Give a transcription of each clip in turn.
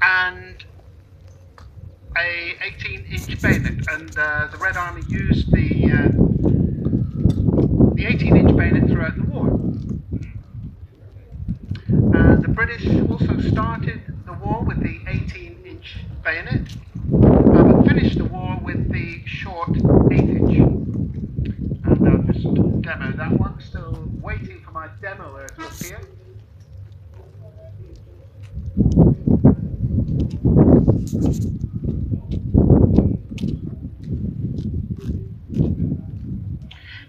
and a 18-inch bayonet, and the Red Army used the 18-inch bayonet throughout the war. The British also started the war with the 18-inch bayonet, but finished the war with the short 8-inch. And I'll just demo that one. Still waiting for my demoer to appear.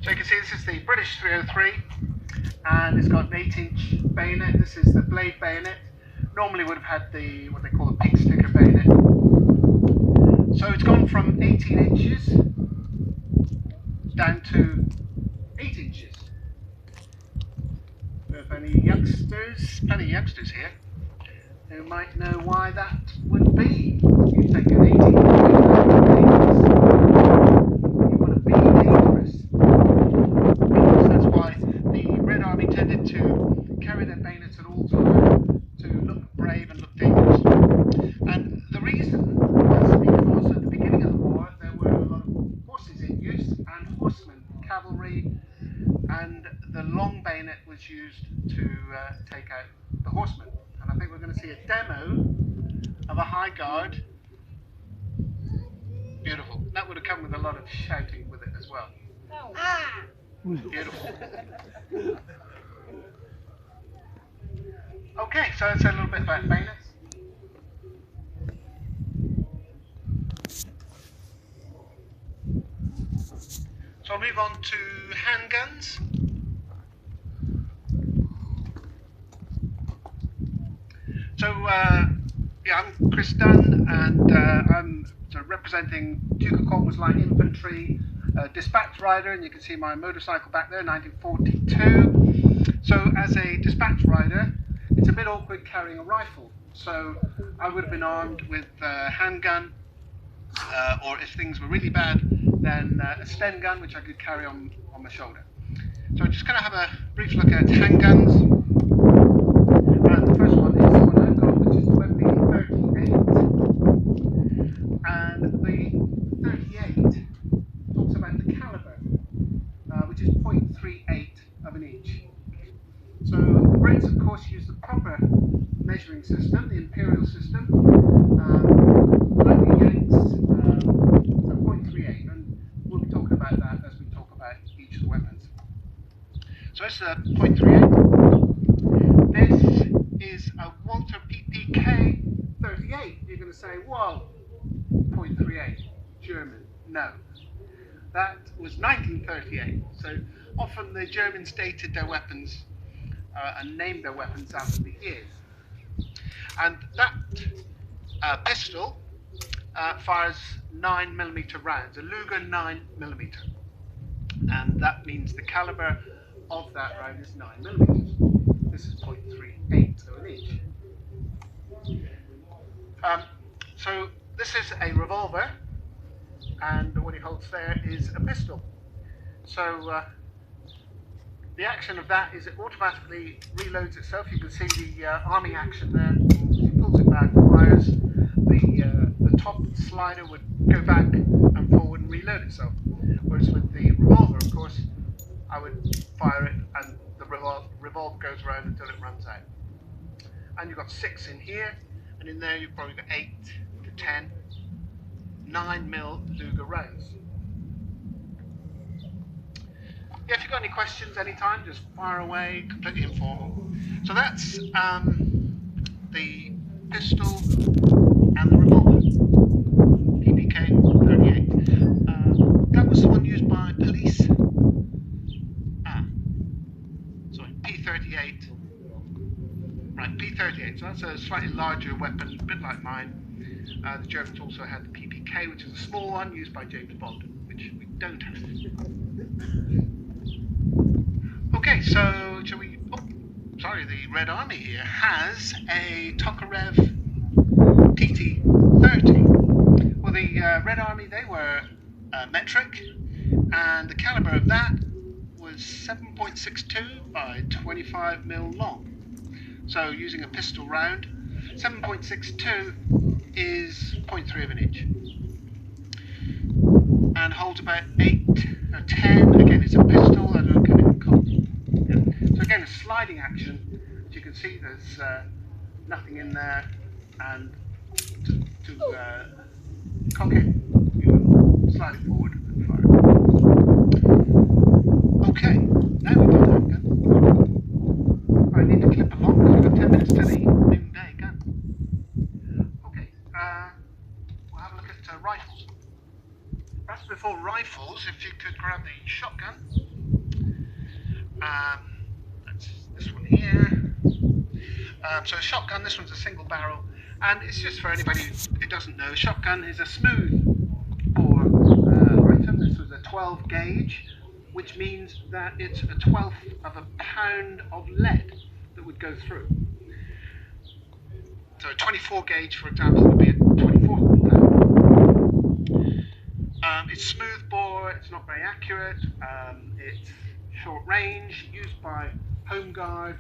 So you can see this is the British 303, and it's got an 8-inch bayonet. This is the blade bayonet. Normally would have had the what they call a pink sticker bayonet. So it's gone from 18 inches down to 8 inches. So if any youngsters, plenty of youngsters here, who might know why that would be. You take an 18 inch bayonet, you want to be dangerous. Because that's why the Red Army tended to carry their bayonets at all times, to look brave and look dangerous. And the reason was because at the beginning of the war there were a lot of horses in use, and horsemen, cavalry, and the long bayonet was used to take out the horsemen. And I think we're going to see a demo of a high guard. Beautiful. That would have come with a lot of shouting with it as well. Beautiful. Okay, so let's say a little bit about bayonets. So I'll move on to handguns. So yeah, I'm Chris Dunn, and I'm representing Duke of Cornwall's Light Infantry, dispatch rider, and you can see my motorcycle back there, 1942. So as a dispatch rider, it's a bit awkward carrying a rifle. So I would have been armed with a handgun, or if things were really bad, then a Sten gun, which I could carry on my shoulder. So I'm just going to have a brief look at handguns. And the first one is the one I've got, which is the 38. And the 38 talks about the caliber, which is 0.38 of an inch. So the Brits, of course, use the proper measuring system, the imperial system, like the Yanks, so 0.38, and we'll be talking about that as we talk about each of the weapons. So it's 0.38. This is a Walter PPK 38. You're going to say, well, 0.38, German. No, that was 1938. So often the Germans dated their weapons and named their weapons after the years. And that pistol fires 9mm rounds, a Luger 9mm. And that means the caliber of that round is 9mm. This is 0.38, so an inch. So this is a revolver, and what he holds there is a pistol. So the action of that is it automatically reloads itself. You can see the arming action there. He pulls it back, fires. The top slider would go back and forward and reload itself. Whereas with the revolver, of course, I would fire it and the revolver goes around until it runs out. And you've got 6 in here, and in there you've probably got 8 to 10 9mm Luger rounds. Yeah, if you've got any questions anytime, just fire away, completely informal. So that's the pistol and the revolver, PPK 38. That was the one used by police. Sorry, P38. Right, P38. So that's a slightly larger weapon, a bit like mine. The Germans also had the PPK, which is a small one used by James Bond, which we don't have. Okay, so shall we? Oh, sorry, the Red Army here has a Tokarev TT-30. Well, the Red Army, they were metric, and the caliber of that was 7.62 by 25mm long. So using a pistol round, 7.62 is 0.3 of an inch. And holds about 8 or 10. Again, it's a pistol. I don't know, can it cock? Yeah. So again, a sliding action. As you can see, there's nothing in there, and to cock it, you slide it forward and fire. Okay, now we do that gun. I need to clip along because we've got 10 minutes to the noonday gun. Okay, we'll have a look at rifles. Perhaps before rifles, if you could grab the shotgun. That's this one here. So a shotgun, this one's a single barrel, and it's just for anybody who doesn't know, a shotgun is a smooth bore item. This was a 12 gauge, which means that it's a 1/12 of a pound of lead that would go through. So a 24 gauge, for example, would be a 24 pound. It's smooth bore, it's not very accurate, it's short range, used by Home Guard,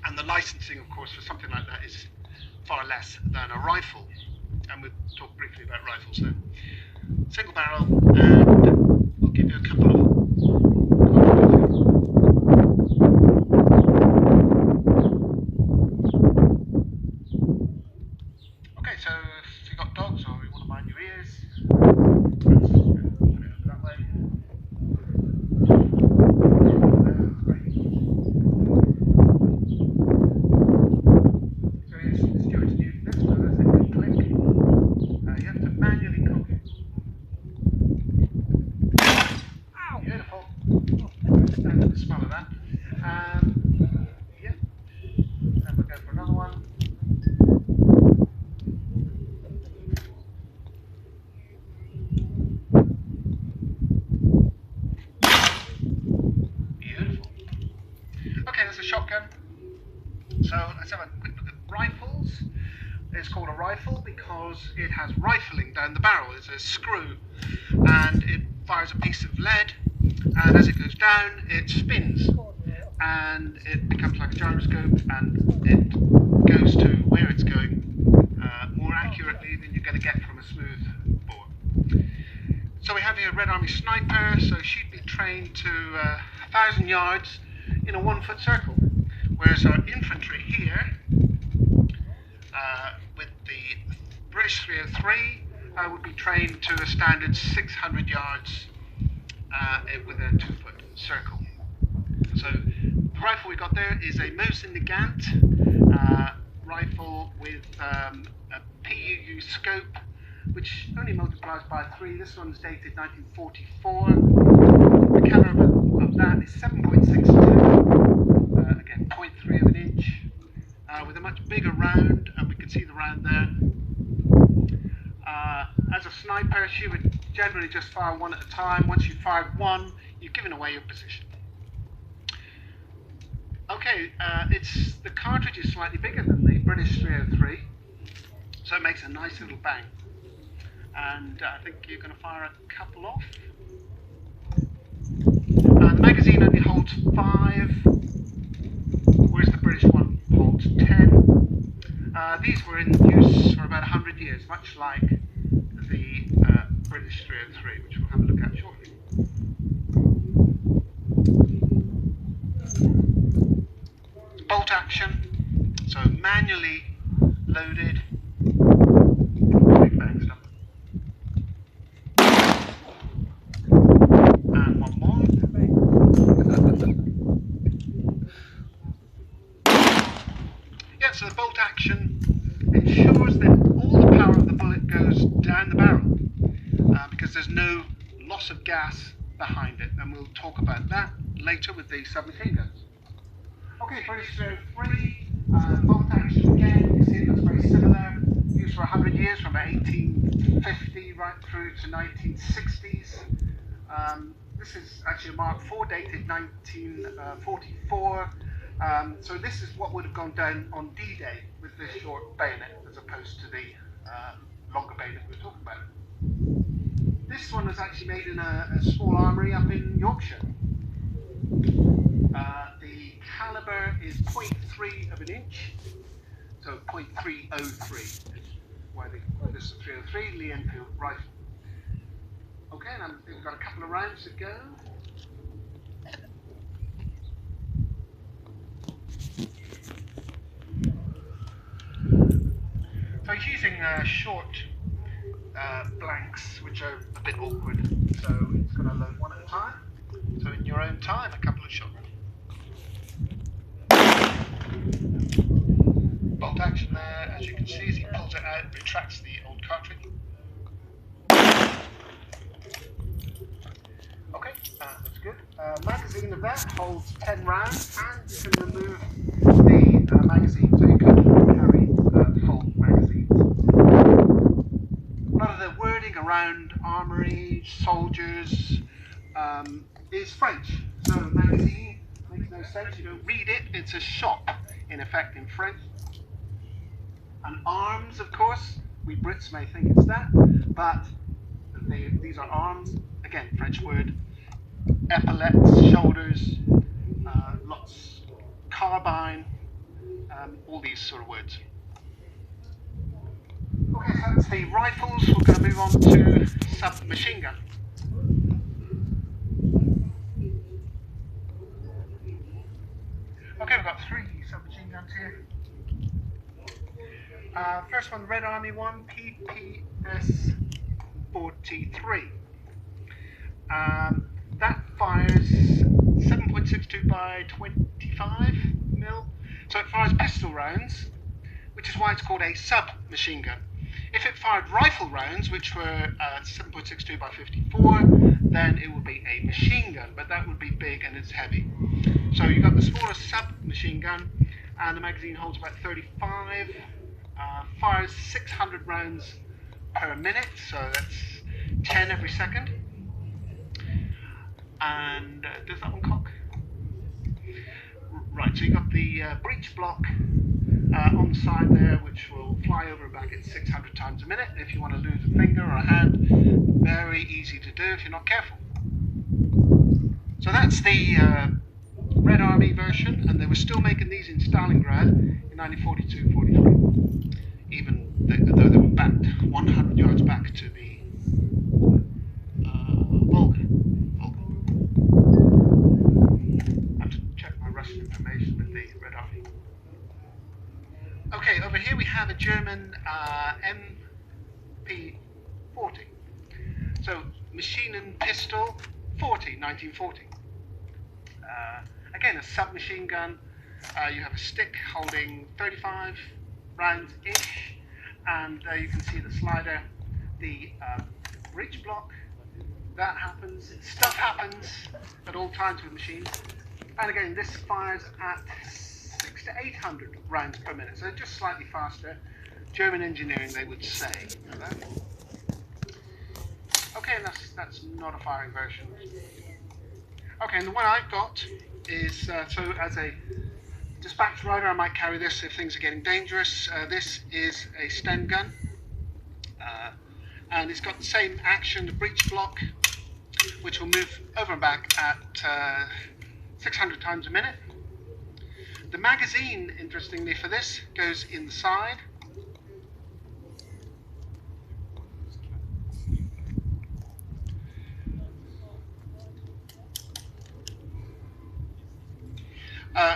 and the licensing, of course, for something like that is far less than a rifle. And we'll talk briefly about rifles then. Single barrel, and we'll give you a couple of. Okay, so if you've got dogs or you want to mind your ears, let's put it that way. Shotgun. So let's have a quick look at rifles. It's called a rifle because it has rifling down the barrel. It's a screw and it fires a piece of lead, and as it goes down it spins and it becomes like a gyroscope, and it goes to where it's going more accurately than you're going to get from a smooth bore. So we have here a Red Army sniper, so she'd be trained to 1,000 yards in a 1-foot circle, whereas our infantry here, with the British 303, would be trained to a standard 600 yards with a 2-foot circle. So the rifle we got there is a Mosin Nagant rifle with a PUU scope, which only multiplies by 3. This one's dated 1944. The caliber of that is 7.62, again 0.3 of an inch, with a much bigger round, and we can see the round there. As a sniper, she would generally just fire one at a time. Once you fired one, you've given away your position. Okay, the cartridge is slightly bigger than the British 303, so it makes a nice little bang. And I think you're going to fire a couple off. The magazine only holds 5, whereas the British one holds 10. These were in use for about 100 years, much like the British 303, which we'll have a look at shortly. Bolt action, so manually loaded. Big bang stuff. And one more. Yeah, so the bolt action ensures that all the power of the bullet goes down the barrel, because there's no loss of gas behind it, and we'll talk about that later with the submachine guns. Okay, British 303, bolt action again. You see it looks very similar. Used for 100 years, from about 1850 right through to 1960s. This is actually a Mark IV, dated 1944. So this is what would have gone down on D-Day with this short bayonet, as opposed to the longer bayonet we were talking about. This one was actually made in a small armoury up in Yorkshire. The caliber is 0.3 of an inch, so 0.303 is why they call this a 303 Lee Enfield rifle. Okay, and we've got a couple of rounds to go. So he's using short blanks, which are a bit awkward, so it's going to load one at a time. So in your own time, a couple of shots. Bolt action there, as you can see, as he pulls it out, retracts the old cartridge. Okay, that's good. Magazine of that holds 10 rounds, and you can remove the magazine, so you can carry full magazines. A lot of the wording around armory, soldiers, is French. So magazine makes no sense, you don't read it, it's a shop in effect in French. And arms, of course, we Brits may think it's that, but these are arms, again, French word. Epaulettes, shoulders, lots, carbine, all these sort of words. Okay, so that's the rifles. We're going to move on to submachine gun. Okay, we've got 3 submachine guns here. First one, Red Army one, PPS 43. That fires 7.62 by 25 mil, so it fires pistol rounds, which is why it's called a submachine gun. If it fired rifle rounds, which were 7.62 by 54, then it would be a machine gun, but that would be big and it's heavy. So you've got the smaller submachine gun, and the magazine holds about 35, fires 600 rounds per minute, so that's 10 every second. And does that one cock? Right, so you've got the breech block on the side there, which will fly over and back at 600 times a minute. If you want to lose a finger or a hand, very easy to do if you're not careful. So that's the Red Army version, and they were still making these in Stalingrad in 1942-43, even though they were backed 100 yards back to the Volga. I have to check my Russian information with the Red Army. Okay, over here we have a German MP40. So, machine and pistol 40, 1940. Again, a submachine gun. You have a stick holding 35 rounds-ish, and you can see the slider, the breech block. That happens. Stuff happens at all times with machines. And again, this fires at 600 to 800 rounds per minute, so just slightly faster. German engineering, they would say. Okay, and that's not a firing version. Okay, and the one I've got is, so as a dispatch rider, I might carry this if things are getting dangerous. This is a Sten gun, and it's got the same action, the breech block, which will move over and back at 600 times a minute. The magazine, interestingly for this, goes in the side.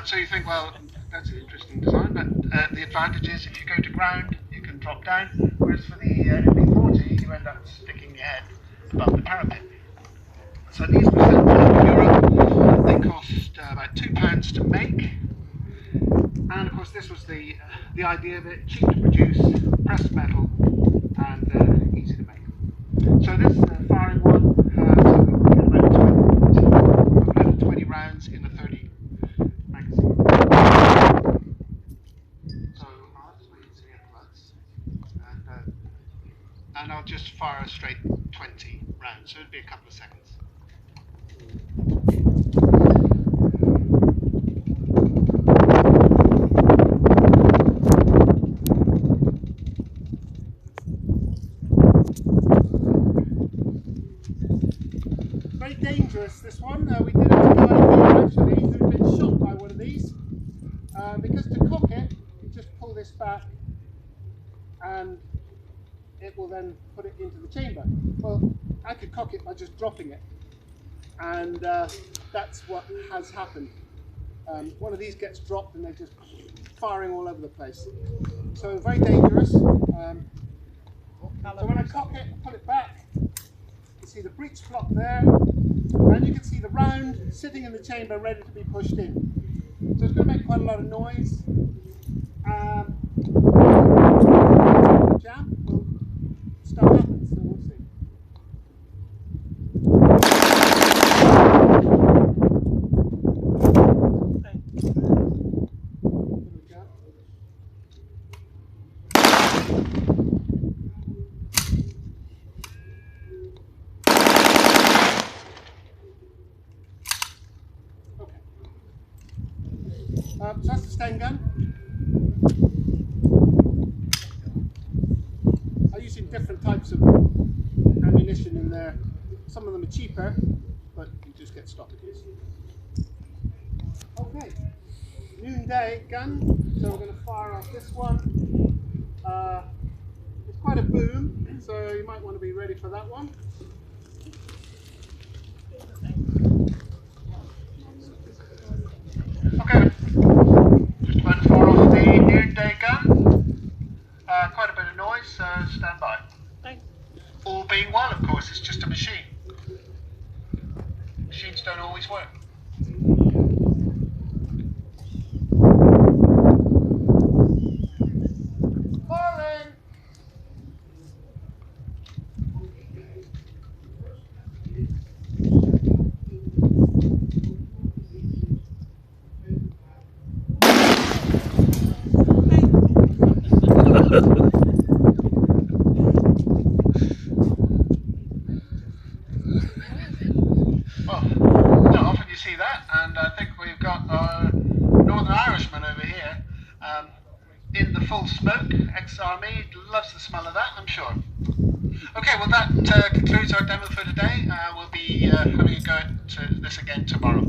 So you think, well, that's an interesting design, but the advantage is if you go to ground, you can drop down, whereas for the MP40, you end up sticking your head above the parapet. So these were sent to Europe. They cost about £2 to make, and of course this was the idea of it: cheap to produce, pressed metal, and easy to make. So this is the firing one. So we get about 20 rounds in a 30 magazine. So I'll just wait to get plugs, and I'll just fire a straight 20 rounds. So it'll be a couple of seconds. Very dangerous, this one. We did have a guy here actually who'd been shot by one of these. this back, and it will then put it into the chamber. Well, I could cock it by just dropping it, and that's what has happened. One of these gets dropped and they're just firing all over the place. So very dangerous. So when I cock it, I pull it back, you can see the breech block there, and you can see the round sitting in the chamber ready to be pushed in. So it's going to make quite a lot of noise. Jam, well, stuff happens, so we'll see. So that's the Sten gun. I'm using different types of ammunition in there. Some of them are cheaper, but you just get stoppages. Okay, noonday gun. So we're going to fire off this one. It's quite a boom, so you might want to be ready for that one. Okay, just about to fire off the noonday gun. Quite a bit of noise, so stand by. Thanks. All being well, of course, it's just a machine. Machines don't always work. Firing! Well, not often you see that, and I think we've got our Northern Irishman over here in the full smoke, ex-army, loves the smell of that, I'm sure. Okay, well that concludes our demo for today. We'll be having a go at this again tomorrow.